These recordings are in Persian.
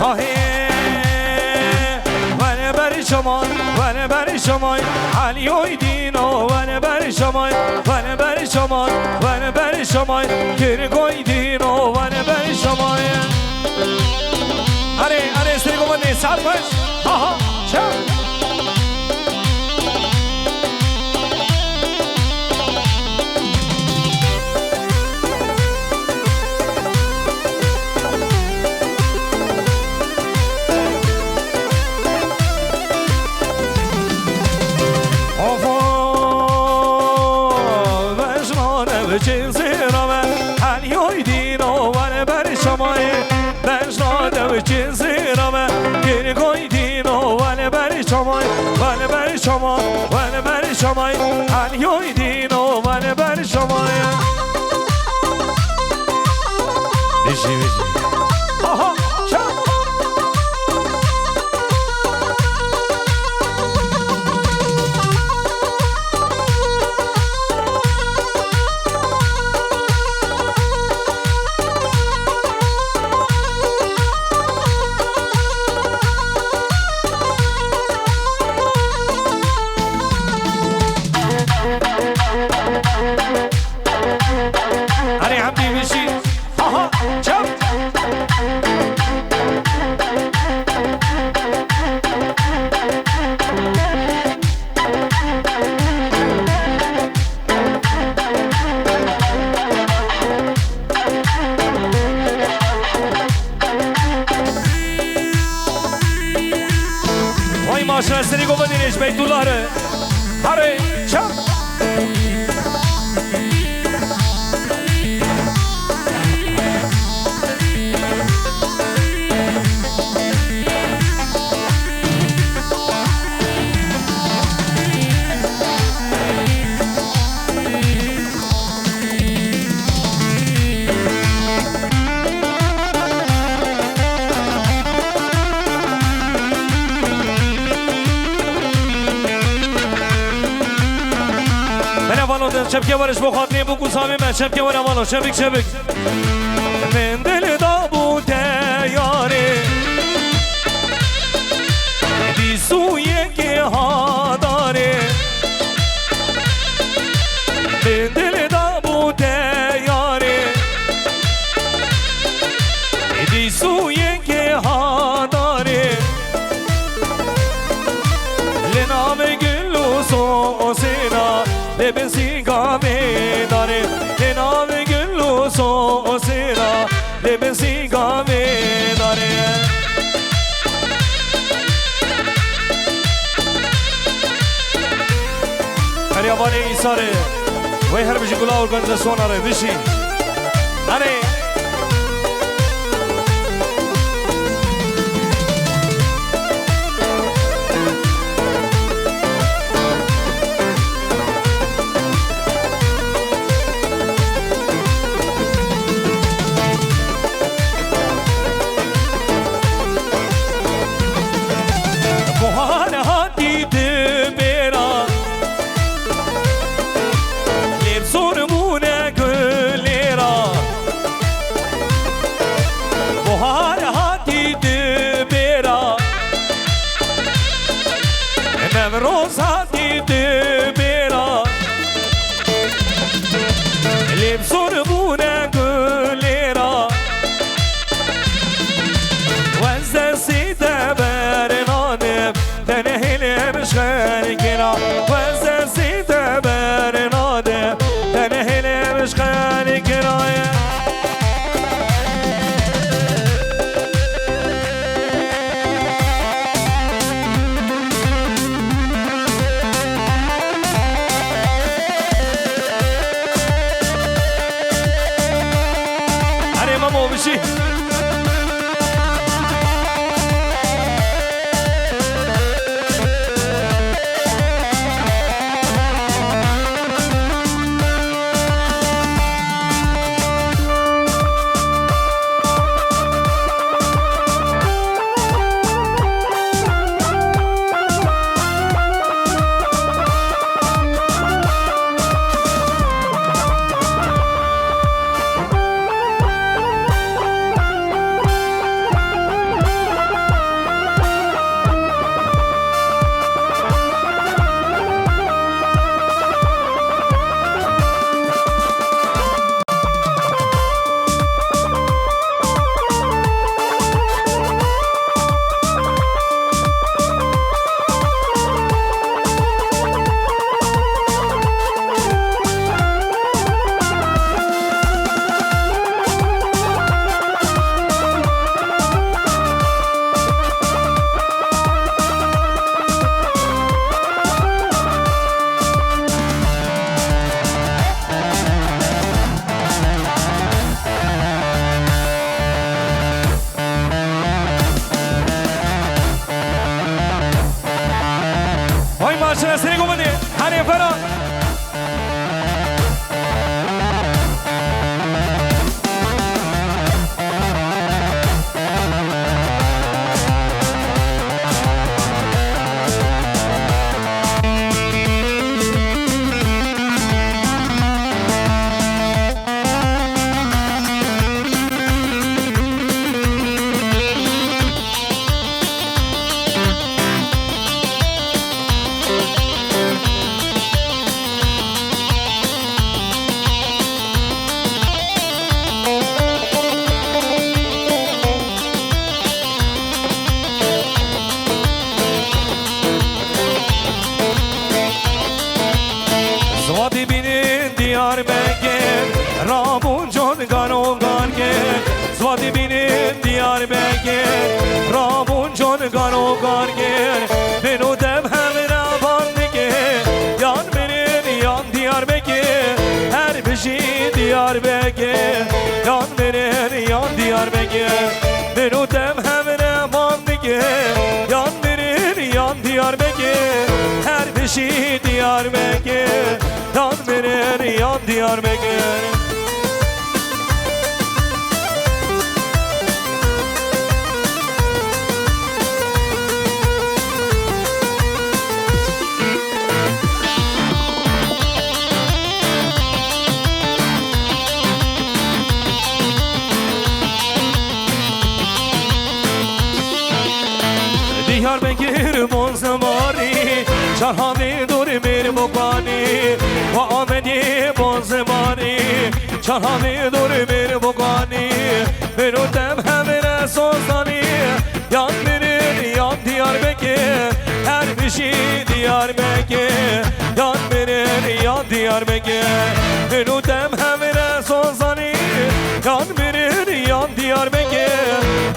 آهی ونه بر شمای ونه بر شمای علی اوی دینو ونه بر شمای ونه بر شمای ونه بر شمای کرگوی دینو ونه بر شمای اره استریگو ونه سر باش آها چه ونه بر شما ونه بر شما علیوی دینو ونه بر شما بشی آها چند ماشنا استریگو بدینش بیت الله هره چپ شب که بارش بخواد نیم بگو سامی من شب که بارم آنو شبک من دل دابوت یاره دی سوی که ها داره من دل دابوت یاره دی سوی که ها داره لنام گلو سوسینا لبن سیگامی داره لنام گلو سوسینا لبن سیگامی داره هریابان ایساره وی هر بشی گلا ارگانیزاسیون آره بشی آره روزاتی دبیرا لب سربونه گلیرا وزد سیده برنانم تنه لبش خرگیرا وزد سیده برنانم تنه لبش خرگیرا جان گانو کارگر منو دم همه نبان دیگه یان منین یان دیار بگه هر بشی دیار بگه یان منین یان دیار بگه منو دم همه نبان دیگه یان منین یان دیار بگه هر بشی دیار بگه یان منین یان دیار بگه دیار بگیر بازماری چرهانی دور میر بگانی و آمدی بازماری چرهانی دور میر بگانی منو دم همه رسوزانی یان میرین یان دیار بگیر هر بشی دیار بگیر یان میرین یان دیار بگیر منو دم همه رسوزانی یان میرین یان دیار بگیر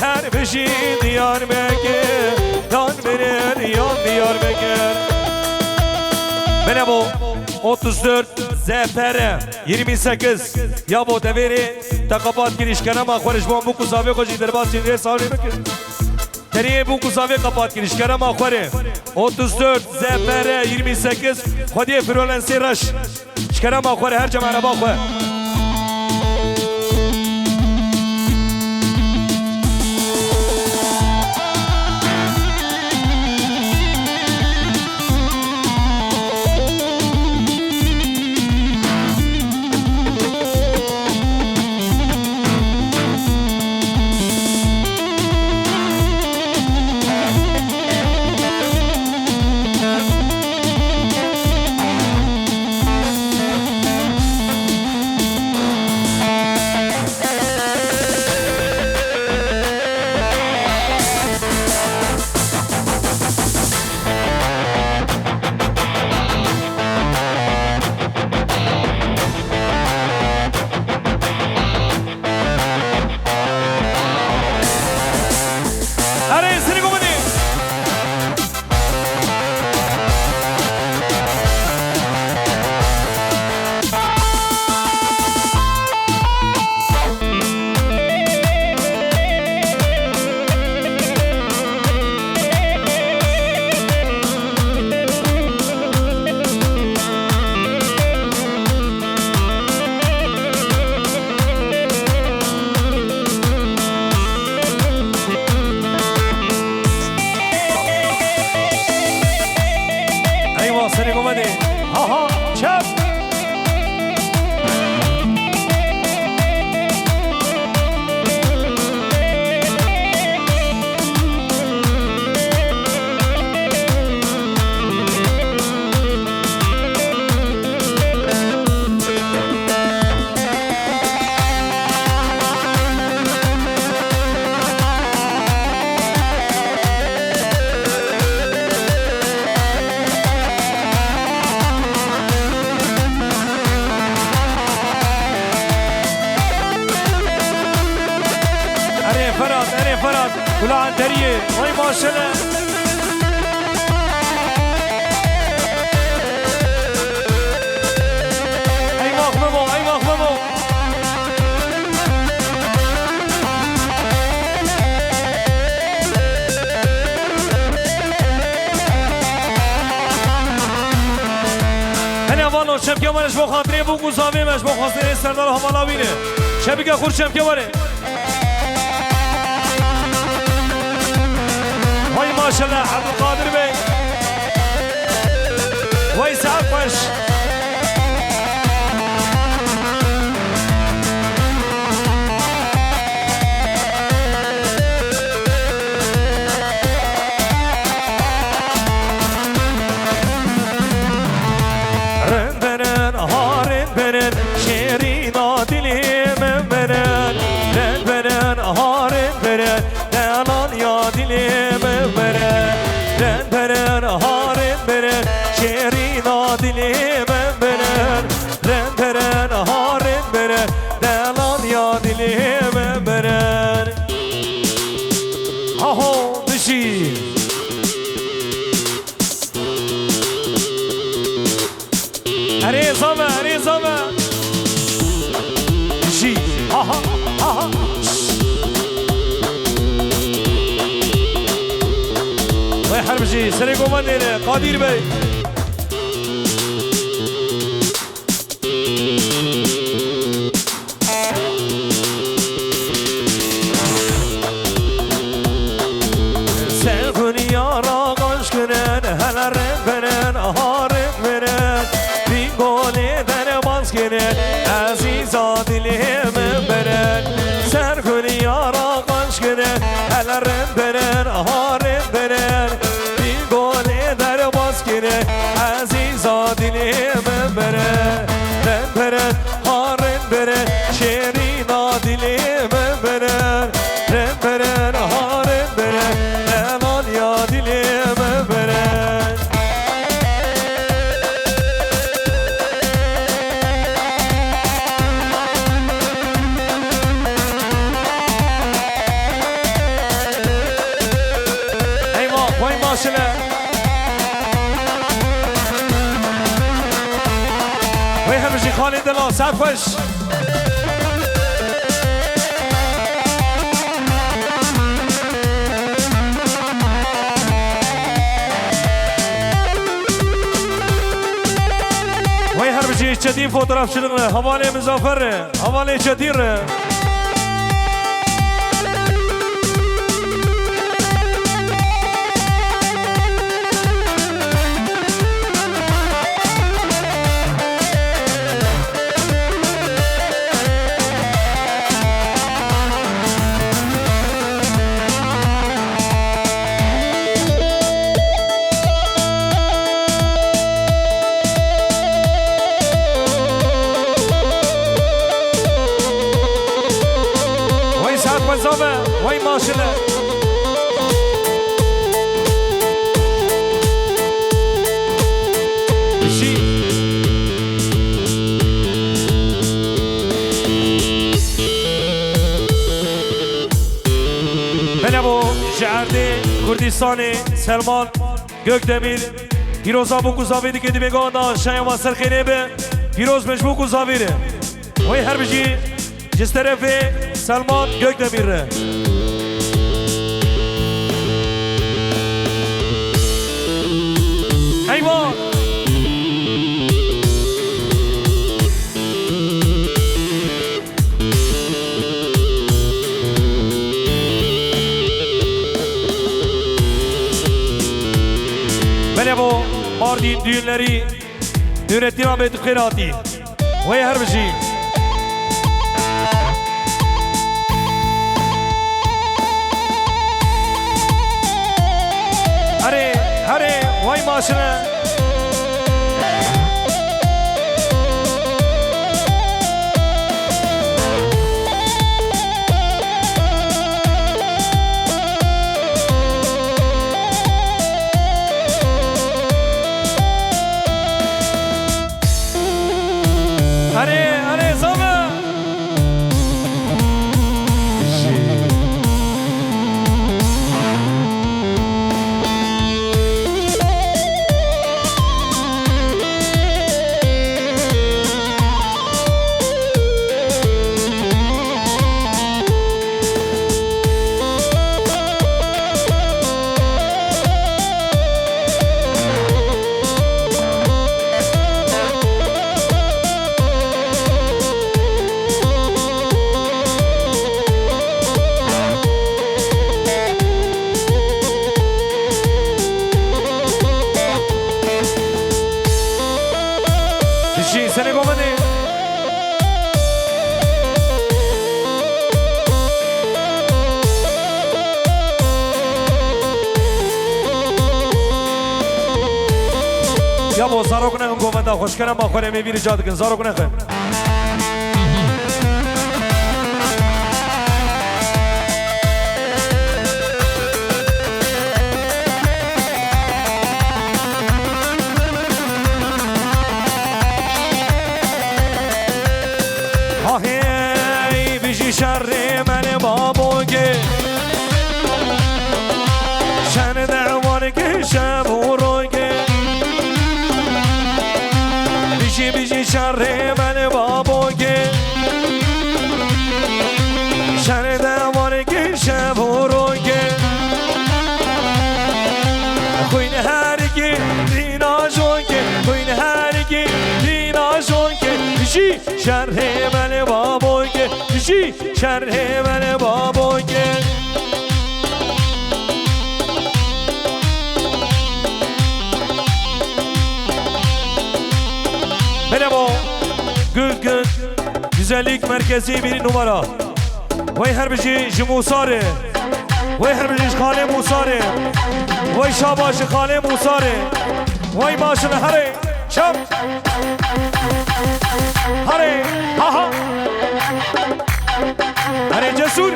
هر بشی دیار بگیر یان میرین یان دیار بگیر Bana bu 34 Zepere 28 ya bu deviri takabat girişkana ma khorish bu kuzave ko jiderbat çinre savri bakın Teriye bu kuzave kapat girişkana ma khore 34 Zepere 28 Khodiye firolen siraş şkana ma khore her cemana ba khore Seni komedi. Ha ha çap. فراد كل عنتريه وي ما شاء الله اي مخممو اي مخممو انا والله شبكه مالش بو خاطري بو گزاوي مش بو خاطري سردار حوالاوينه شبكه خور شبكه وره وای ماشاءالله عبدالقادر بی وای سعد باش رن برن هارن برن شیرینا دلیم برن رن برن هارن برن دلان یا دلیم برن برن هارن برن شیرینا دلیم برن برن هارن برن دلان یا دلیم برن آهو بشی هری زامه هری زامه بشی آها آها وای حربجی سری گمان دیره قادیر بی عزیزا دلیم برن سر کنی یارا قاش کنه هلرم برن هارم برن بی گل در باز کنه عزیزا دلیم برن رم برن هارم برن شیرینا دلیم برن رم برن هارم برن الان یا دلیم برن ويهمشي خالد الله سافش ويهربشي جديد فوتوغراف شنو حوالي مزافر حوالي جدير وای ماشله بشی بلبو شعرده کردستان سلمان gökdemir پیروزا بو گزاویدی که دیمگان دا شایم و سرخینه به پیروز مجبو گزاویره وای هر بجی جس طرف سلمان gökdemir ایوان بله bu Mardin düğünleri Nurettin Ahmet Kırati ve her bir şey Hare vay maşına Hare sana seni komedi ya bu zarok ne komedi hoş geldin bak oraya bir rica edin zarok ne شر من بابوگه شب و روگه بیشی بیشی شر من بابوگه شر دواره که شب و روگه خوین هرگی دینا جونگه خوین هرگی دینا جونگه بیشی شر من بابوگه بیشی شر من بابوگه Merhaba, good good, güzellik merkezi bir numara. Vay herbici Musare, vay herbici Khale Musare, vay şabaşı Khale Musare, vay maşına hare, çap, hare, aha, hare cesur.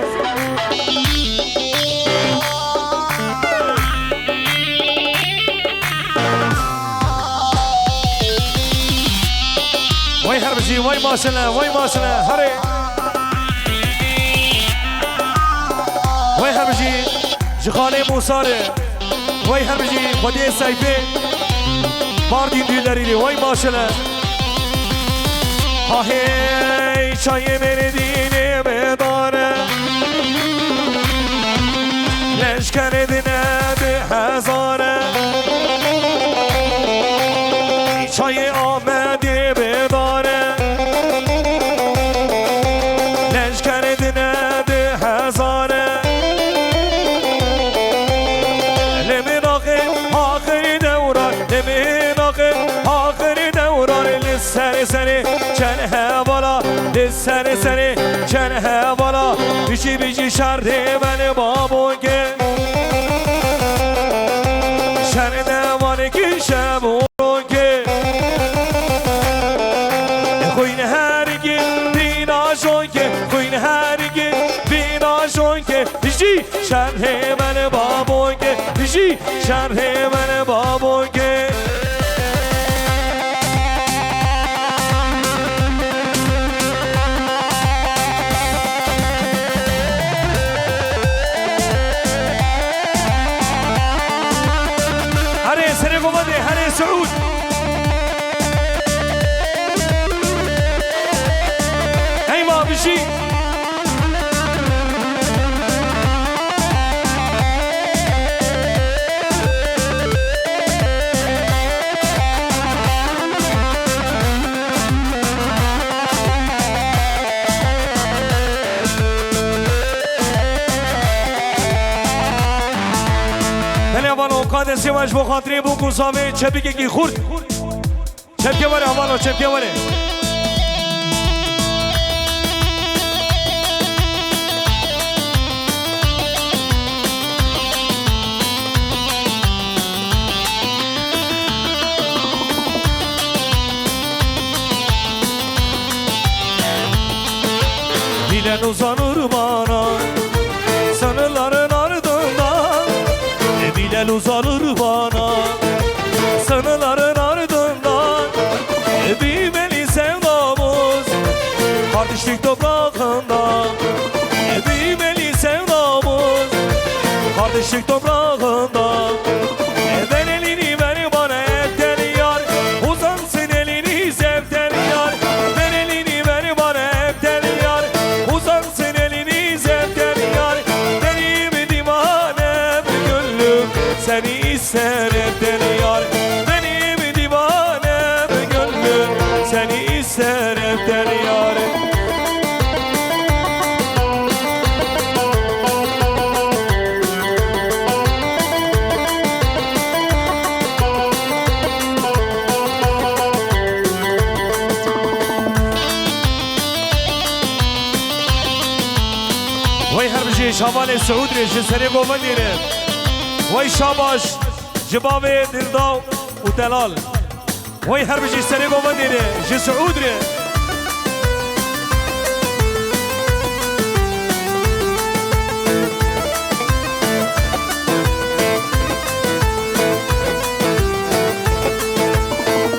وای هربجی وای ماشنا وای ماشنا هره وای هربجی جخاله موساره وای هربجی خودی سایفه باردین دیلری وای ماشنا هی چای من دینه بداره لشکر دینه به هزاره چای آمده بداره لشکر دینه ده هزاره لمناقه آخر دوران لمناقه آخر دوران لسر سر چنه بالا لسر سر چنه بالا بیشی بیشی شرد من بابوگه شرد من که شب و روگه خوین هرگی بینا شونکه خوین هرگی بینا شونکه بیشی شرح من بابوگه بیشی شرح من بابوگه هره سر گوبده هره سعود بیشی بله اولا اوقات سیوش بخاطری بو کنسامه چپی که خورد چپکه بره اولا چپکه بره Bilen uzanır bana sanıların ardından Bilen uzanır bana sanıların ardından Büyümeli sevdamız kardeşlik toprağında Büyümeli sevdamız kardeşlik toprağında Ver elini ver bana evden yar Uzansın elini sevden yar Ver elini ver bana evden yar Uzansın elini sevden yar Benim divanem gönlüm seni ister evden yar Benim divanem gönlüm seni ister evden yar وای هربجی شمال سعود ریش سری گومن دیره وای شاباش جباب درداو و دلال وای هربجی سری گومن دیره جی سعود ری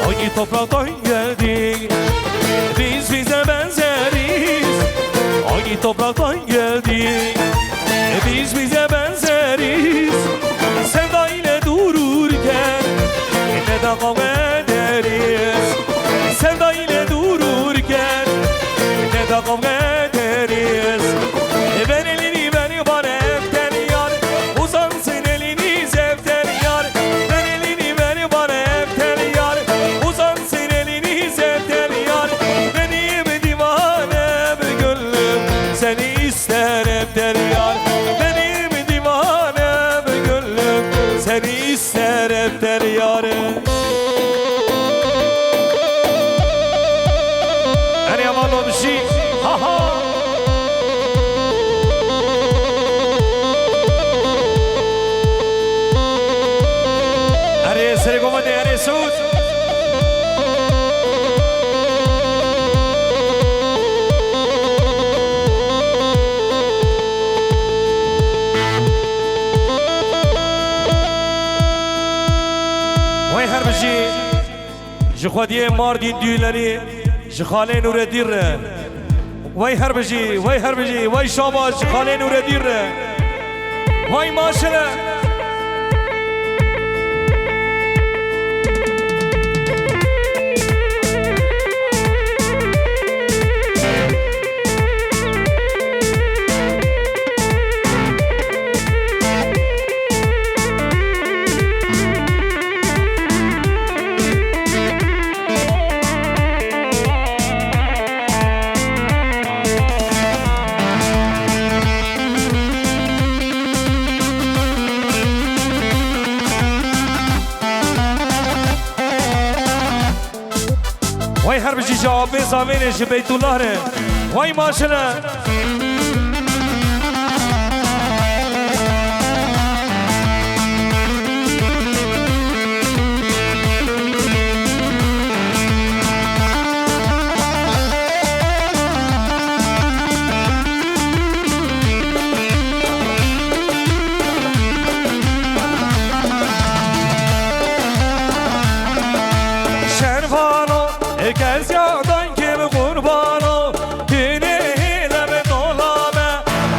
Hangi topraktan geldik biz bize benzeriz Hangi topraktan geldik biz bize benzeriz Sevda ile durur دفتر یاره اری امان رو بشی ها ها اری سری گمانده اری سود هر بشی جخوادی ماردین دیولری جخاله نور دیر وای هر بشی وای شاباش جخاله نور دیر وای ماشله وای هر بچی جواب زمینش بیت الله ره وای ماشله کس یادان که به قربانو دینه هیلم دولامه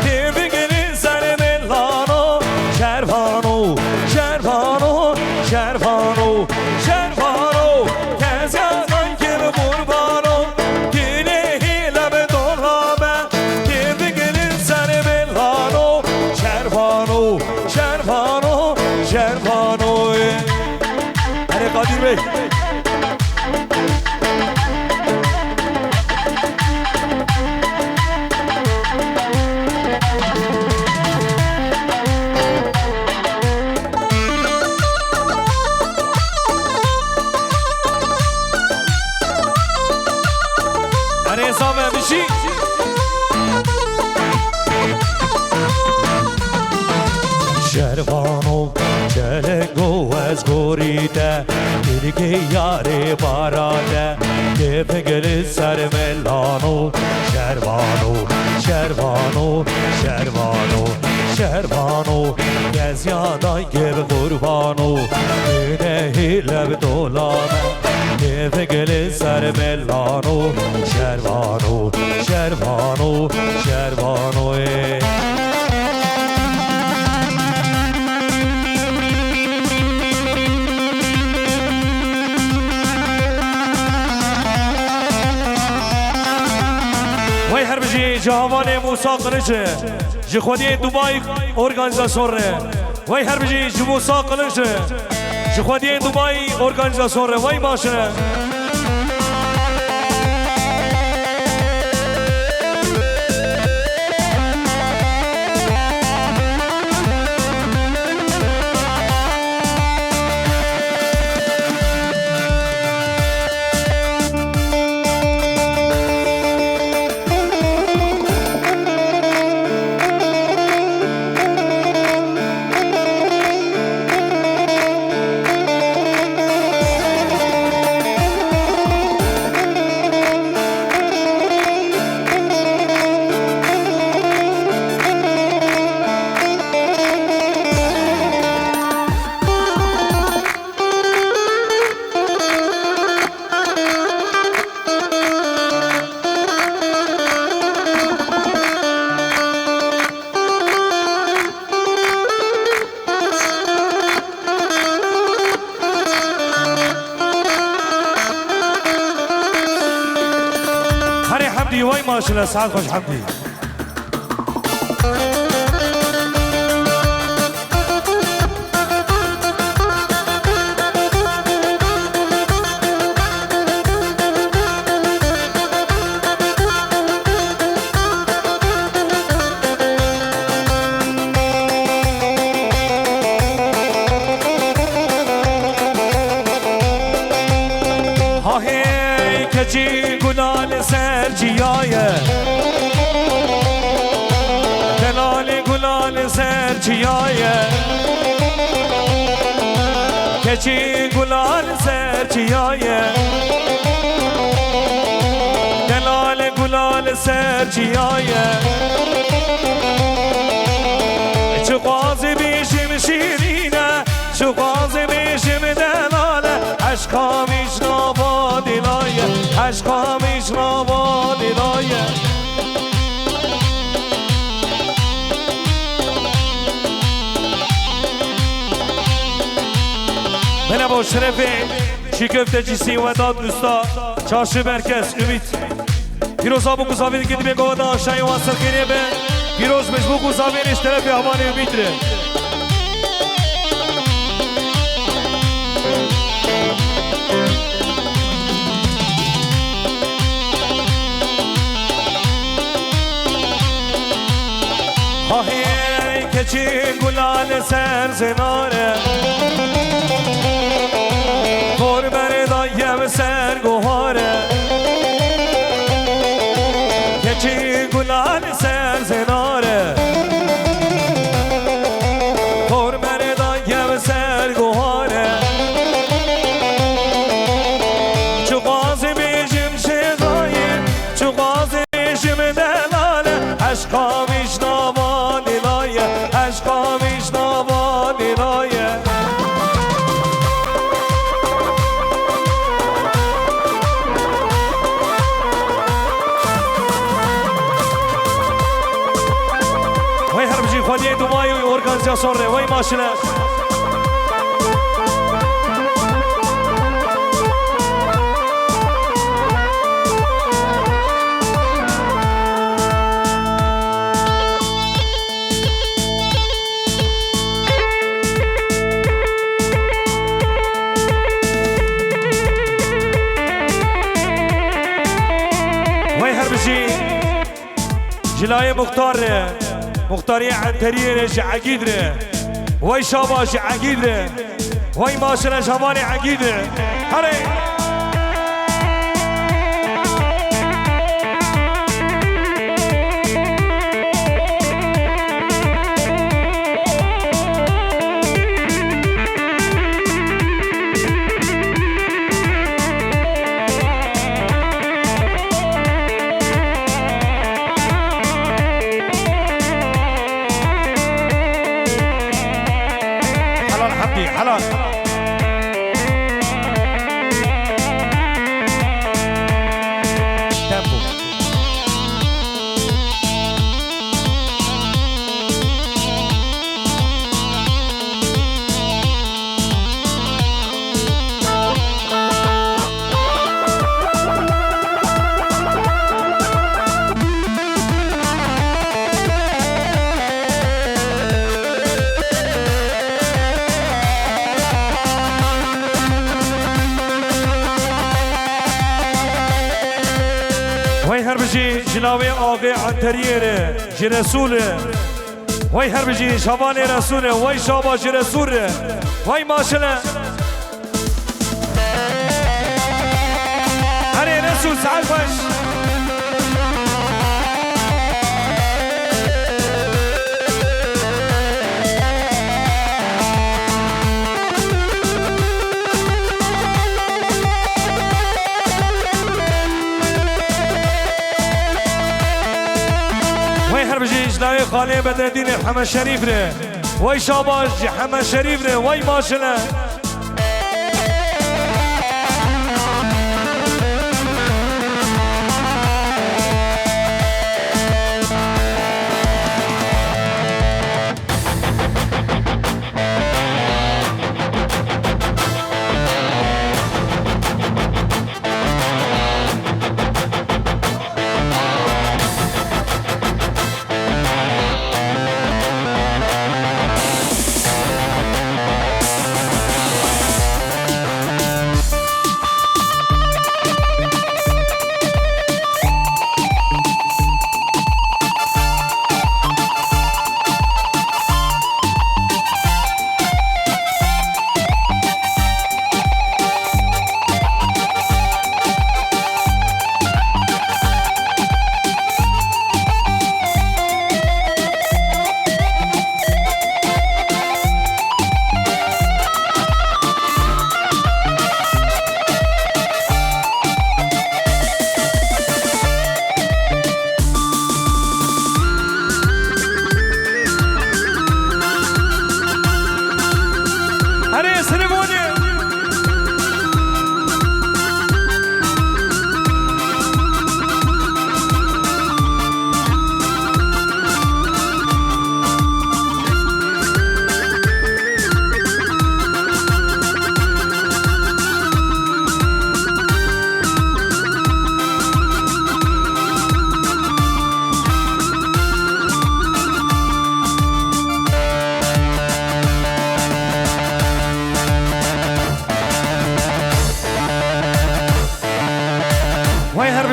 که بگیری سر ملانو شرفانو شرفانو شرفانو شرفانو کس یادان که به قربانو دینه هیلم دولامه که بگیری سر ملانو شرفانو شرفانو شرفانو اره قادر بی سامه بشی شرفانو چلنگو از گوریده دیگه یاره باراده که بگل سر ملانو شرفانو شرفانو شرفانو شرفانو کس یادای که به قربانو اینه هیلم دولانه که بگل سر ملانو شرفانو شرفانو شرفانو وای هر بجی جهوان موسا قلنچه جی خودی دوبای ارگانیزاسیون ره وای هر بجی جی موسا قلنچه جی خودی دوبای ارگانیزاسیون ره وای ماشنه حمدي وای ماشاءالله سعد خوش حمدي ها هی کچی گلال سر جیایه دلال گلال سر جیایه کچی گلال سر جیایه دلال گلال سر جیایه چو قاضی بیشم شیرینه چو قاضی بیشم دلاله عشقامیش نابا دلایه عشقامیش نابا دلایه من با شرف شکفت جیسی و داد دوستا چارش مرکز امید پیروز آبو گذاوید که دیگه گوه داشتن و اصل خیره به پیروز مجبو گذاویدش طرف احوال امید ره خواهی که چی گلال سر زناره خور بردایم سر گوهاره که چی گلال سر زناره خور بردایم سر گوهاره چو قاضی بیشم شدایه چو قاضی بیشم دلاله عشقامیش نابا دلایه عشقامیش نابا دلایه وای هر بجی خواهی دومایی و ارگانزیاسون ره وای ماشنه جلای مختاری عنتری رش عقید ره وای شاباش عقید ره وای ماشنه شمال عقید ره هره حلال تمبو وای هر بجی جناوی آقای عنتریه جی رسوله وای هر بجی شبان رسوله وای شابا جی رسوله وای ماشله هره رسول سعال باش جناوی خاله بدردین حمد شریف ره وای شاباش حمد شریف ره وای ماشله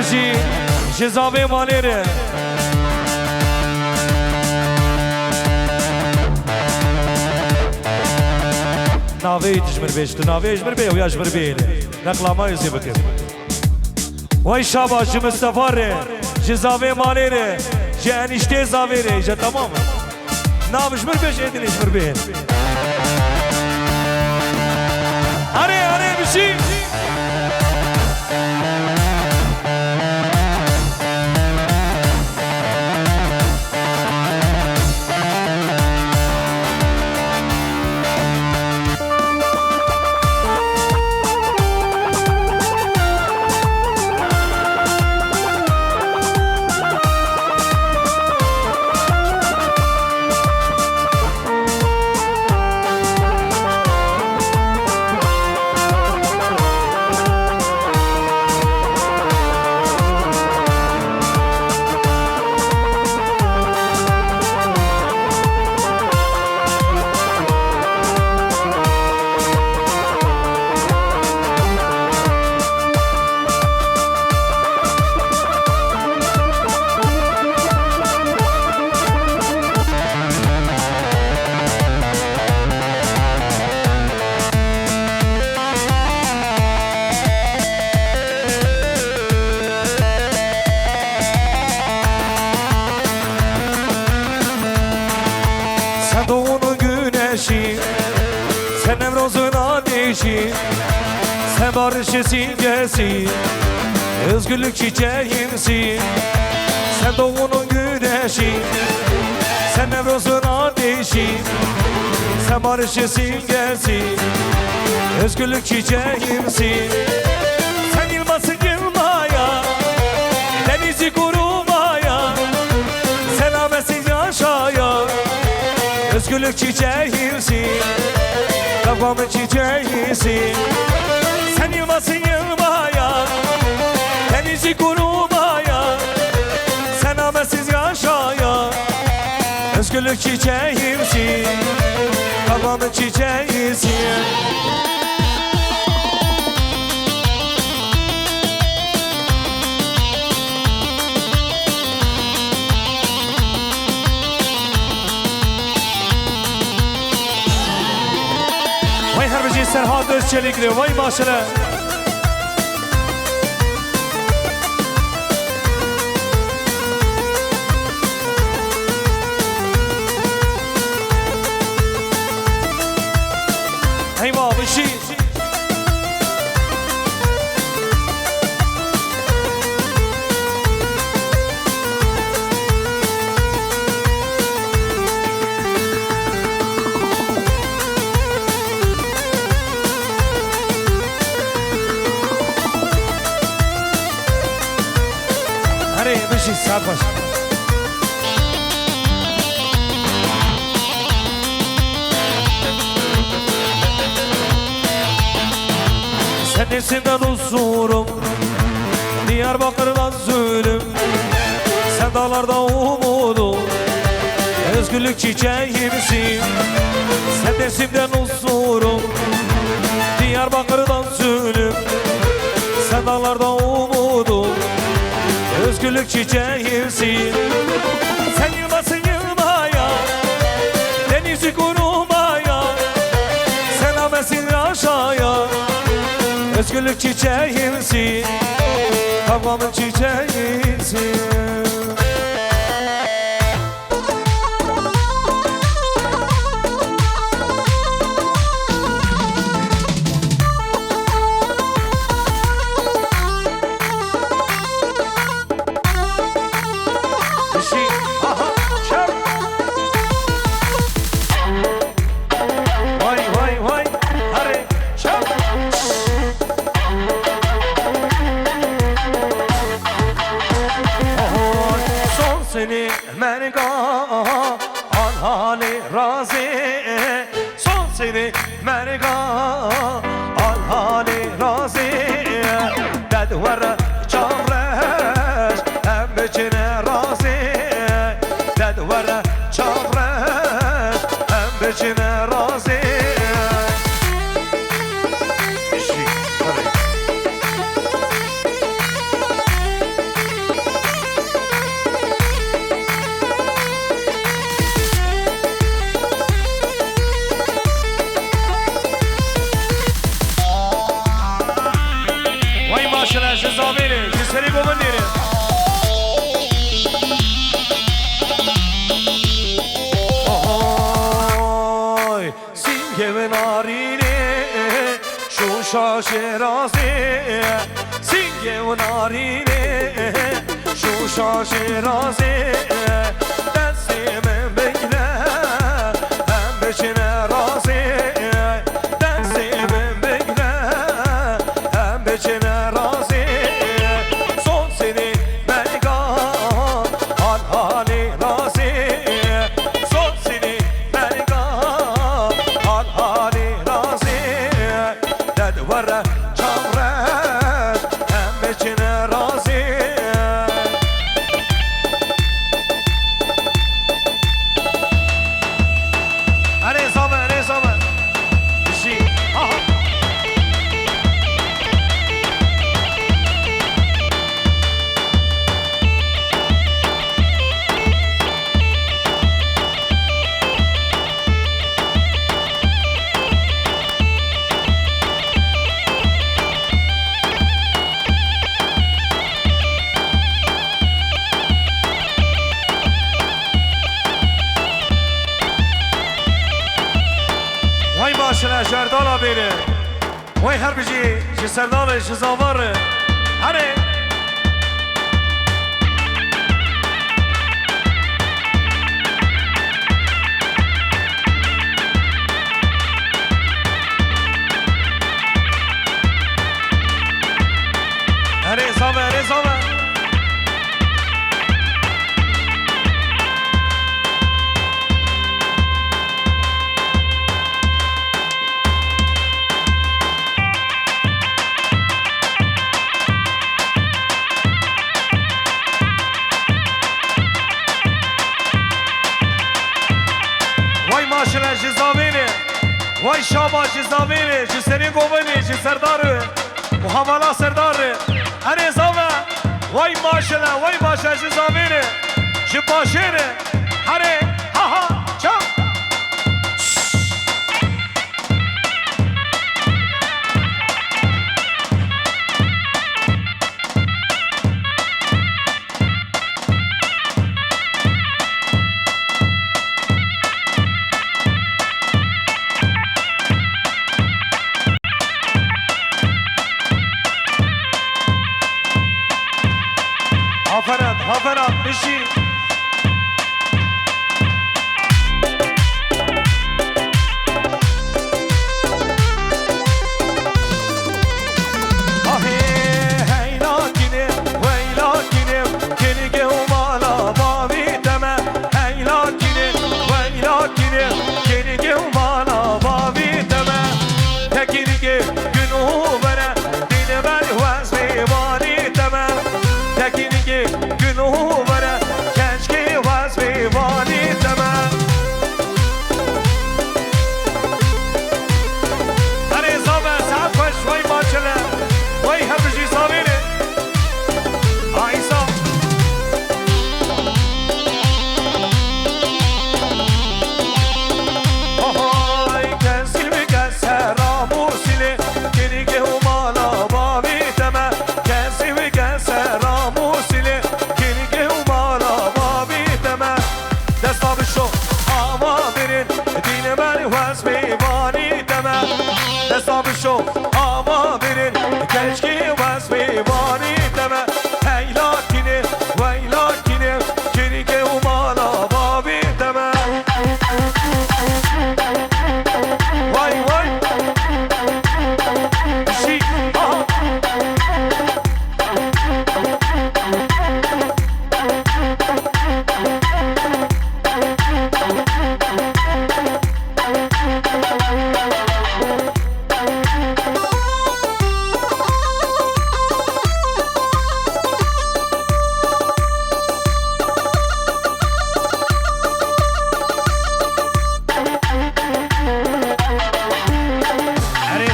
بشی جزاوی مالیره ناوی تجمر بیشتو ناوی اجمر بی و یاجمر بیله نقلاما یزی بکر وای شاباش مصطفی ره جزاوی مالیره جه انişte zavire جه تمام ناو اجمر بیش ایدین اجمر بیل araya بشی sen barışı simgesi, özgürlük çiçeğimsin. Sen doğunun güneşi, sen Nevruz'un ateşi. Sen barışı simgesi, özgürlük çiçeğimsin. Sen yılmasın yılmaya, denizi kurumaya. Selametsin yaşaya, özgürlük çiçeğimsin. Kafamın çiçeğisin. Sen yılmasın yılmaya, denizi kurumaya. Sen ametsiz yaşaya, özgürlük çiçeğimsin. Kafamın çiçeğisin. Vay her bir Serhat Özçelikli, vay maşallah. Eyvah bir şey. Beşik saat baş. Sen isimden huzurum, Diyarbakır'dan zulüm. Sen dağlarda umudum, özgürlük çiçeğimsin. Sen isimden huzurum, Diyarbakır'dan zulüm. Sen dağlarda umudum, özgürlük çiçeğimsin. Sen yılmasın yılmaya, denizi kurumaya. Selametsin yaşaya, özgürlük çiçeğimsin. Kafamın çiçeğimsin. Seni merga al hali razı. Son seni merga al hali razı. Dedvara çavreş hem içine razı. Dedvara çavreş hem içine razı. başına cezaveri Cüseri gomundiri Oy Singe narine Şuşa şerazi Singe narine Şuşa şerazi Densime bekle Hem beçine razı Densime bekle Hem beçine razı Son seni belga Hal hali razı Son seni belga Hal hali razı Dedvara çavret Hem beçine razı Vay başına şerdala biri Vay herbici Şiserdalı şizavarı Hani Hani zame Vay maşallah cizavini Vay şaba cizavini Cüseri govini Cüserdarı Muhammala serdarı Hani zame Vay maşallah cizavini Cibaşiri Hani ha ha çak Haferat işi Şo ama birin keşke vasfi vani deme hey lakini vay lakini kirike umala babi deme vay şey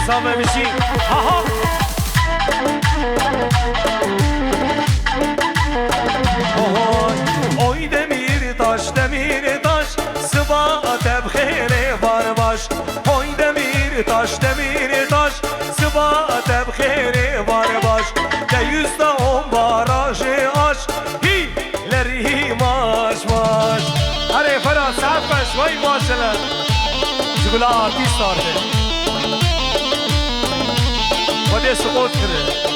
Same bir şey. Aha. Oy demir taş sıva tebkhiri var baş. Oy demir taş sıva tebkhiri var baş. شغل آرتیست آرده و ده سقوط کرده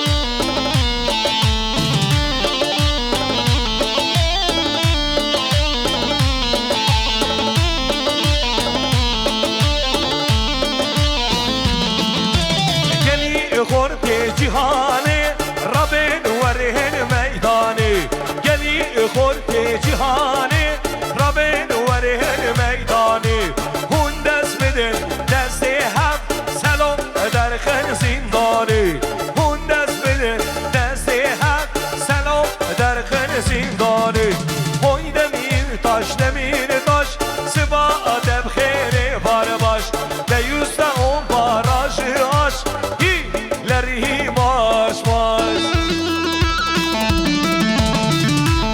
خورد جهانی ربین ورهن میدانی گلی خورد جهانی ربین ورهن میدانی هون دست بده دست هم سلام در خن زندانی هون دست بده دست هم سلام در خن زندانی های دمیر تاش سبا دب خیر بار باش دیوست اون باراش آش لری ماش ماش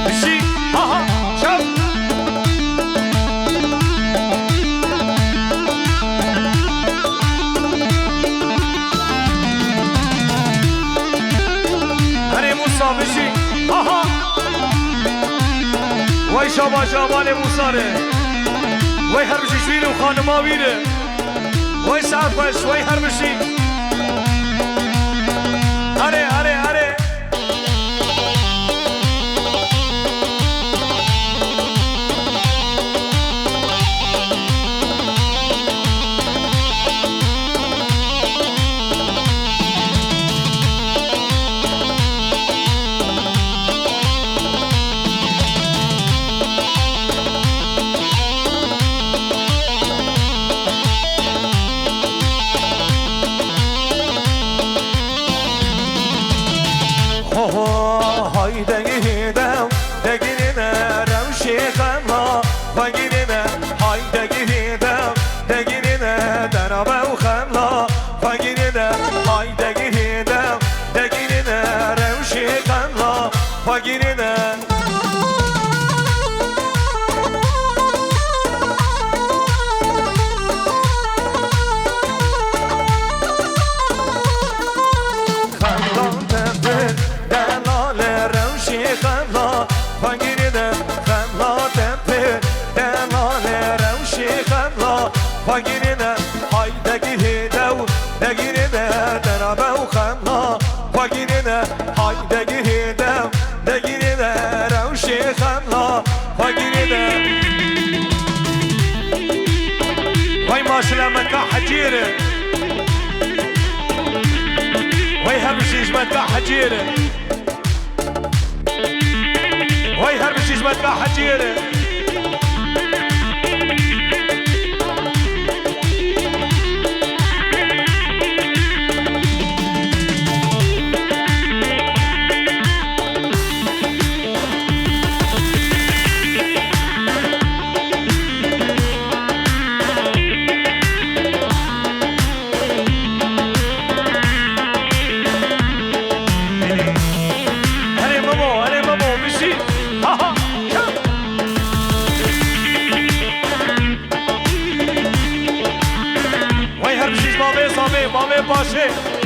بشی ها شب هره موسا بشی ها وای شابا شابال موسا ره وای هر بشی شویر و خانما ویره وای سعب باش وای هر بشی Hare hare hare حجيره وي هربشي جمد كا حجيره وي هربشي جمد كا حجيره مامه باشه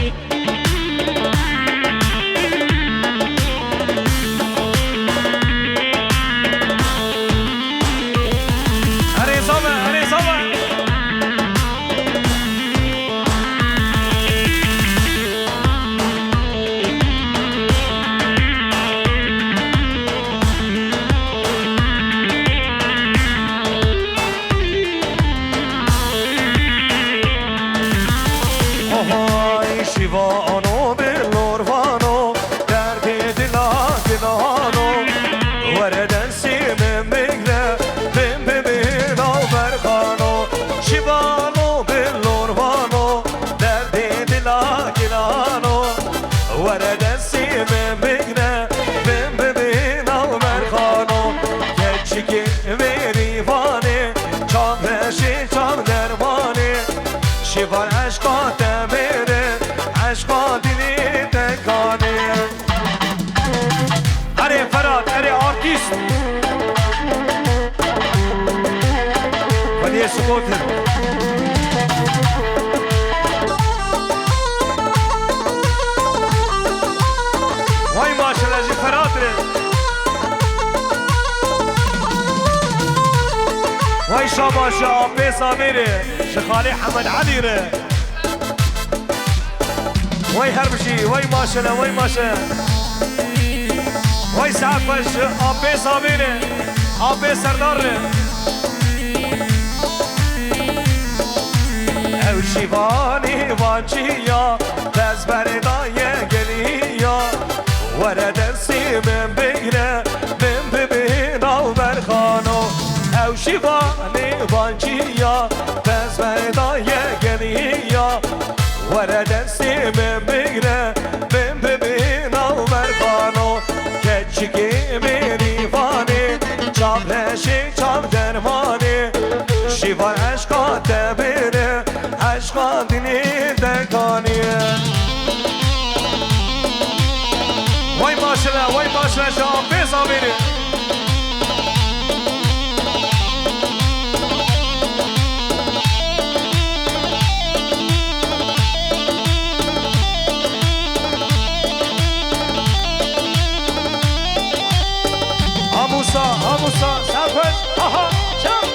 شیوان عشقا تمیره عشقا دلی تکانه اره فراد اره آرتیست ولی سکوتر وای ماشالله جی فراد ره وای شاباشا آبی ساميري شخالي حمد علي ري وي هربشي وي ماشنا وي ماشنا وي سعفش آبی ساميري آبی سردار ري او شیوانی وانچیا دست بردای گلیا ورد سیمم بگیره من ببین او برخانو او شیوانی وانچیا دست بردای گلیا ورد سیمم بگیره من ببین او برخانو کچکی میریوانی چاب رشی چاب درمانی شیوان عشقات بره عشقان دینی دکانیه وای ماشله وای ماشله شام بیزا میره آموسا سرپش آها چم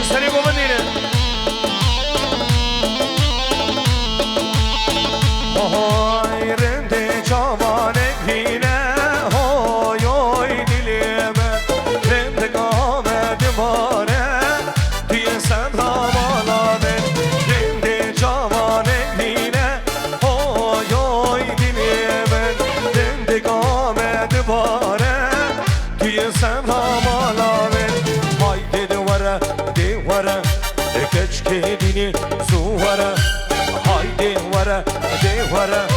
سری گو بندینه های رنده جوانک بینه های های دلیمه رنده گامه دماره توی صدها مالانه رنده جوانک بینه های های دلیمه رنده گامه دماره توی صدها مالانه های دواره وره کچکی دینی زوره هایده وره وره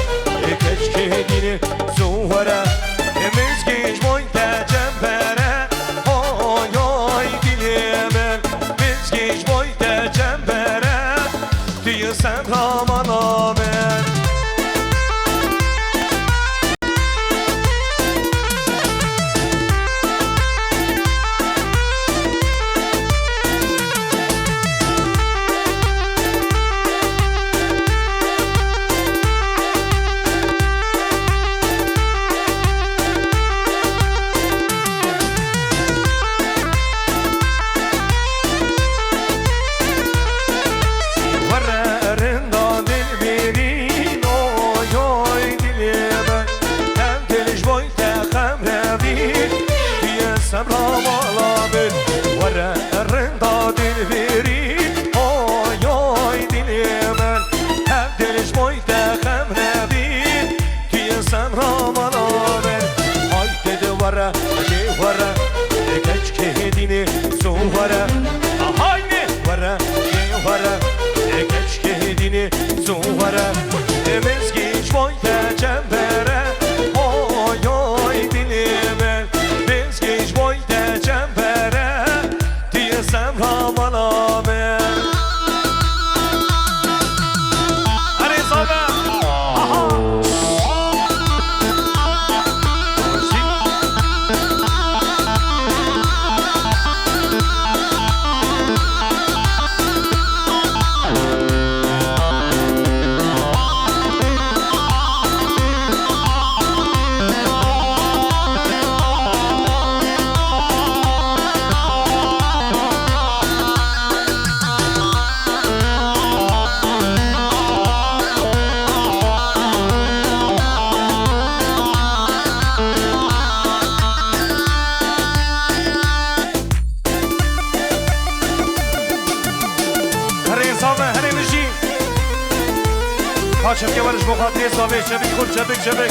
کچکی دینی زوره مزگیش مایده جنبره های های دینی من مزگیش مایده جنبره توی سمرا منامن هاشم که ورش بخاطری صافی شبک خود شبک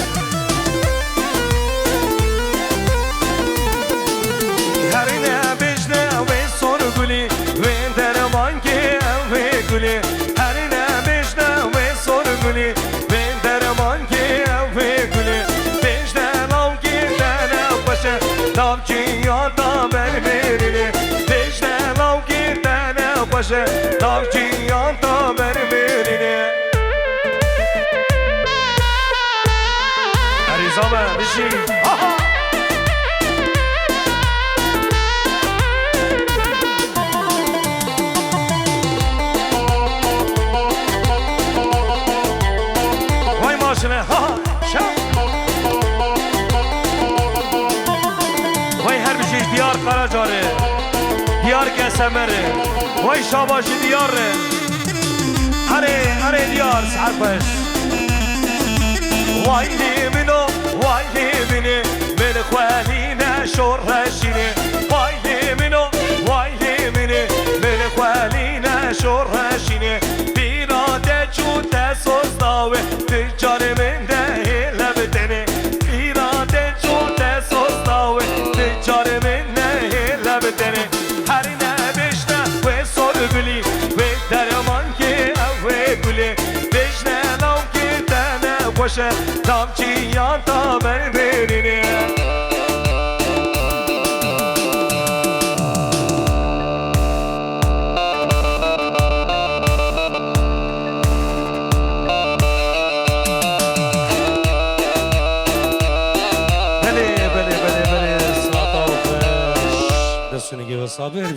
هرینه بجنه و سر گلی و درمان که و گلی هرینه بجنه و سر گلی و درمان که و گلی بجنه لام که دنه باشه لام که یادا بر میرینه خوشه داوچیان تا بربرینه عریضامه بشین وای ماشینه وای هر بشیش دیار قراجاره دیار گسمره وای شاباشی دیاره اره دیار سحبش وای لیمینو وای لیمینه من خوالینه شورشینه وای لیمینو وای لیمینه من خوالینه شورشینه بیراده چوته سوزداوه تجار من ده لبتنه بیراده چوته سوزداوه تجار من ده لبتنه هر نبشته و سر بلی و درمان که اوه گلی بشنه نام که تنه باشه دامچیان تا بربرینه